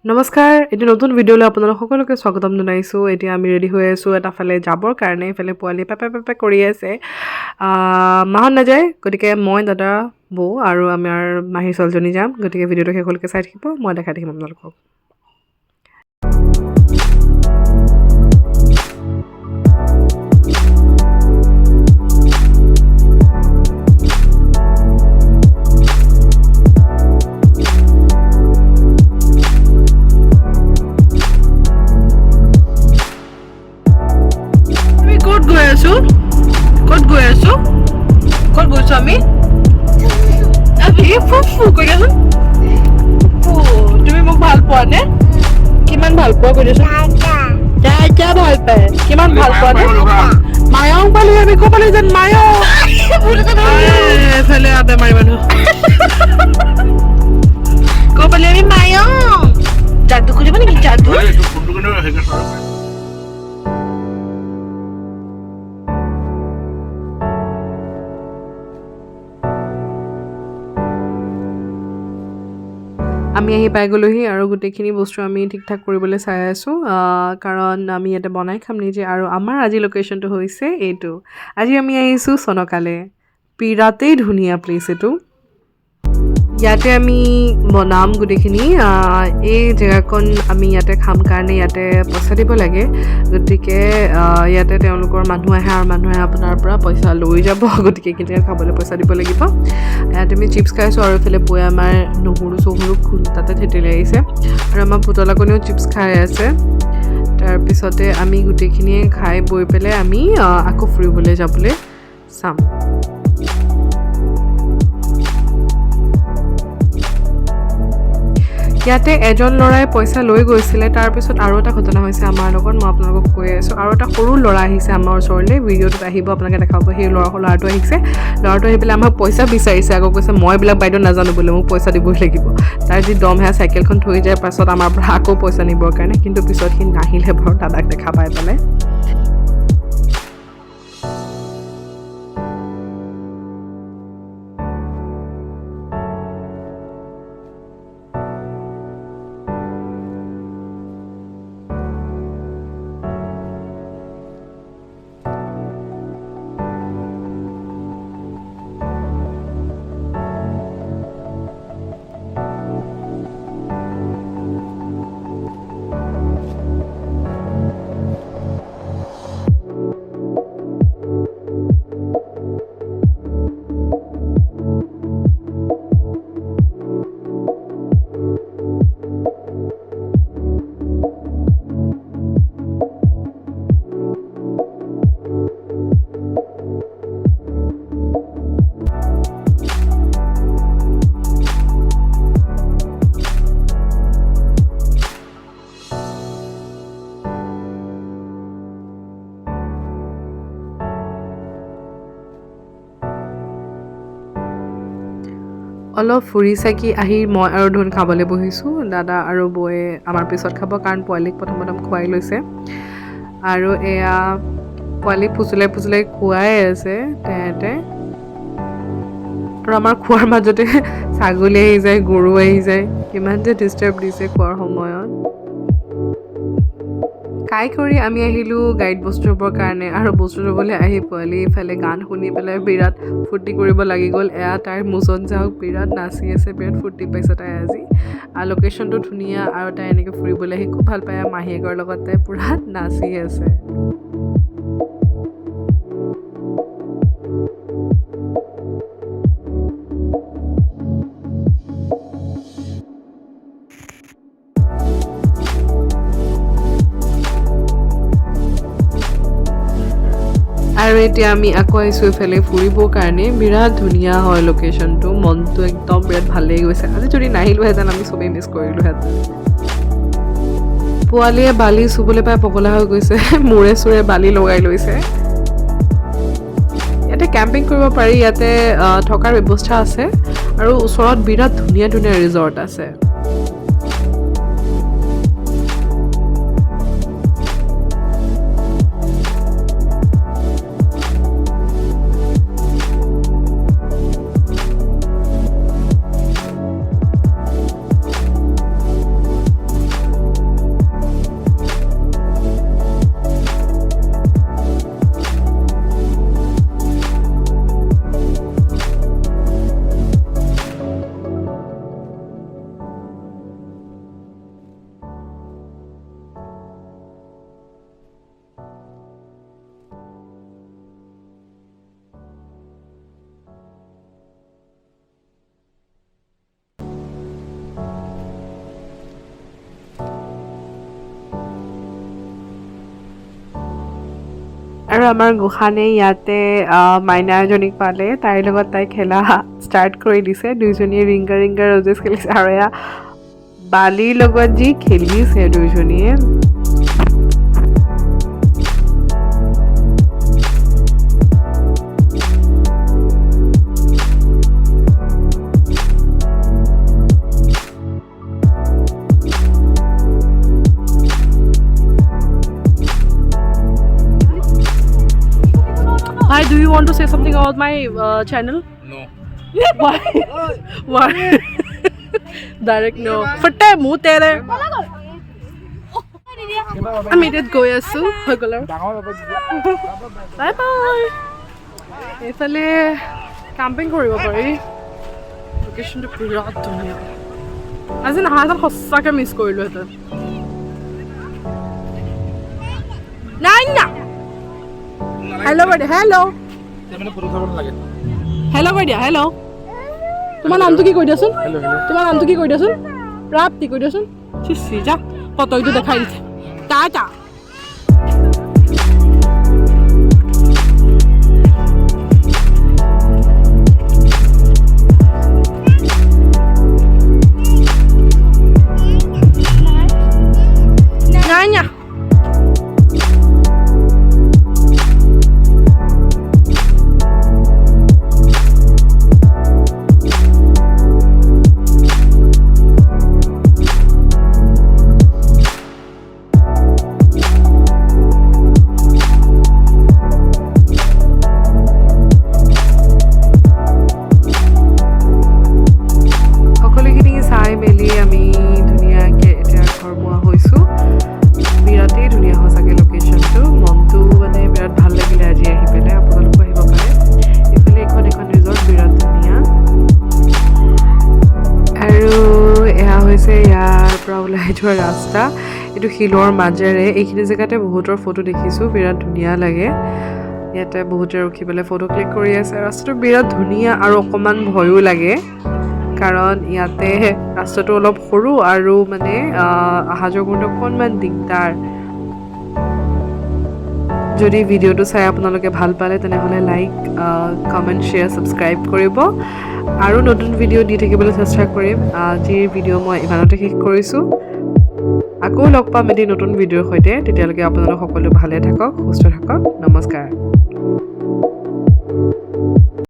নমস্কাৰ এটি নতুন ভিডিঅ'লৈ আপোনালোক সকলোকে স্বাগতম জনাইছোঁ এতিয়া আমি ৰেডি হৈ আছোঁ এটা ফালে যাবৰ কাৰণে ইফালে পোৱালি পেপে কৰি আছে মাহত নাযায় গতিকে মই দাদা বৌ আৰু আমাৰ মাহীৰ ছোৱালীজনী যাম গতিকে ভিডিঅ'টো শেষলৈকে চাই থাকিব মই দেখাই থাকিম আপোনালোকক ক'ত গৈ আছো ক'ত গৈছো আমি ফুফু কৈ আছো তুমি মোক ভাল পোৱা নে কিমান ভাল পোৱা কৈ আছো যা ভাল পায় কিমান ভাল পোৱা নে মায়ং পালি আমি ক'ব পালি যেন মায়ং এফালে আদে মাৰি মানুহ ক'ব পালি আমি মায়ং যাদু কৰিব নেকি যাদু আমি আহি পাই গ'লোহি আৰু গোটেইখিনি বস্তু আমি ঠিক ঠাক কৰিবলৈ চাই আছোঁ কাৰণ আমি ইয়াতে বনাই খাম নিজে আৰু আমাৰ আজি লোকেশ্যনটো হৈছে এইটো আজি আমি আহিছোঁ চনকালৈ বিৰাটেই ধুনীয়া প্লেচ এইটো ইয়াতে আমি বনাম গোটেইখিনি এই জেগাকণ আমি ইয়াতে খাম কাৰণে ইয়াতে পইচা দিব লাগে গতিকে ইয়াতে তেওঁলোকৰ মানুহ আহে আৰু মানুহে আপোনাৰ পৰা পইচা লৈ যাব গতিকে কেতিয়া খাবলৈ পইচা দিব লাগিব ইয়াতে আমি চিপছ খাইছোঁ আৰু এইফালে বৈ আমাৰ নহৰু খুন তাতে থেতেলি আহিছে আৰু আমাৰ পুতলাকণেও চিপছ খাই আছে তাৰপিছতে আমি গোটেইখিনিয়ে খাই বৈ পেলাই আমি আকৌ ফুৰিবলৈ যাবলৈ চাম ইয়াতে এজন ল'ৰাই পইচা লৈ গৈছিলে তাৰপিছত আৰু এটা ঘটনা হৈছে আমাৰ লগত মই আপোনালোকক কৈ আছোঁ আৰু এটা সৰু ল'ৰা আহিছে আমাৰ ওচৰলৈ ভিডিঅ'টোত আহিব আপোনালোকে দেখাব সেই ল'ৰাটো আহিছে ল'ৰাটো আহি পেলাই আমাক পইচা বিচাৰিছে আকৌ কৈছে মই এইবিলাক বাইদেউ নাজানো বোলে মোক পইচা দিবই লাগিব তাৰ যি দম সেয়া চাইকেলখন থৈ যায় পাছত আমাৰ পৰা আকৌ পইচা নিবৰ কাৰণে কিন্তু পিছত সি নাহিলে বাৰু দাদাক দেখা পাই পেলাই অলপ ফুৰি চাকি আহি মই আৰু ধুন খাবলৈ বহিছোঁ দাদা আৰু বৌয়ে আমাৰ পিছত খাব কাৰণ পোৱালীক প্ৰথম খুৱাই লৈছে আৰু এয়া পোৱালীক ফুচুলাই খুৱাই আছে তেহেঁতে আৰু আমাৰ খোৱাৰ মাজতে ছাগলী আহি যায় গৰু আহি যায় কিমান যে ডিষ্টাৰ্ব দিছে খোৱাৰ সময়ত খাই কৰি আমি আহিলোঁ গাড়ীত বস্তু ল'বৰ কাৰণে আৰু বস্তু ল'বলৈ আহি পোৱালি ইফালে গান শুনি পেলাই বিৰাট ফূৰ্তি কৰিব লাগি গ'ল এয়া তাইৰ মোচন যাওক বিৰাট নাচি আছে বিৰাট ফূৰ্তি পাইছে তাই আজি আৰু লোকেশ্যনটো ধুনীয়া আৰু তাই এনেকৈ ফুৰিবলৈ আহি খুব ভাল পায় মাহীয়েকৰ লগত তাই পূৰা নাচি আছে আৰু এতিয়া আমি আকৌ আহিছোঁ এইফালে ফুৰিবৰ কাৰণে বিৰাট ধুনীয়া হয় লোকেশ্যনটো মনটো একদম বিৰাট ভাল লাগি গৈছে আজি যদি নাহিলোহেঁতেন আমি চবেই মিছ কৰিলোহেঁতেন পোৱালীয়ে বালি চুবলৈ পাই পগলা হৈ গৈছে মূৰে চূৰে বালি লগাই লৈছে ইয়াতে কেম্পিং কৰিব পাৰি ইয়াতে থকাৰ ব্যৱস্থা আছে আৰু ওচৰত বিৰাট ধুনীয়া ৰিজৰ্ট আছে আৰু আমাৰ গোসানে ইয়াতে মাইনা এজনীক পালে তাইৰ লগত তাই খেলা ষ্টাৰ্ট কৰি দিছে দুইজনীয়ে ৰিংগা ৰিংগা ৰজেছ খেলিছে আৰু এয়া বালিৰ লগত যি খেলিছে দুইজনীয়ে Hi, do you want to say something about my channel? No. Why? Why? Direct no. Fatte muh tere. আমি এতিয়াত গৈ আছো হৈ গ'ল বাই বাই এইফালে কেম্পিং কৰিব পাৰি লোকেশ্যনটো বিৰাট ধুনীয়া আজি নাহাহেঁতেন সঁচাকৈ মিছ কৰিলোহেঁতেন নাই না হেল্ল' বাইদেউ হেল্ল' হেল্ল' বাইদেউ হেল্ল' তোমাৰ নামটো কি কৈ দিয়াচোন তোমাৰ নামটো কি কৈ দিয়াচোন প্ৰাপ্তি কৈ দিয়াচোন চিচি যা পতকটো দেখাই দিছে টাটা যোৱা ৰাস্তা এইটো শিলৰ মাজেৰে এইখিনি জেগাতে বহুতৰ ফটো দেখিছোঁ বিৰাট ধুনীয়া লাগে ইয়াতে বহুতে ৰখি পেলাই ফটো ক্লিক কৰি আছে ৰাস্তাটো বিৰাট ধুনীয়া আৰু অকণমান ভয়ো লাগে কাৰণ ইয়াতে ৰাস্তাটো অলপ সৰু আৰু মানে অহা যোৱা কৰোঁতে অকণমান দিগদাৰ যদি ভিডিঅ'টো চাই আপোনালোকে ভাল পালে তেনেহ'লে লাইক কমেণ্ট শ্বেয়াৰ ছাবস্ক্ৰাইব কৰিব আৰু নতুন ভিডিঅ' দি থাকিবলৈ চেষ্টা কৰিম আজিৰ ভিডিঅ' মই ইমানতে শেষ কৰিছোঁ আকৌ লগ পাম এটি নতুন ভিডিঅ'ৰ সৈতে তেতিয়ালৈকে আপোনালোক সকলো ভালে থাকক সুস্থ থাকক নমস্কাৰ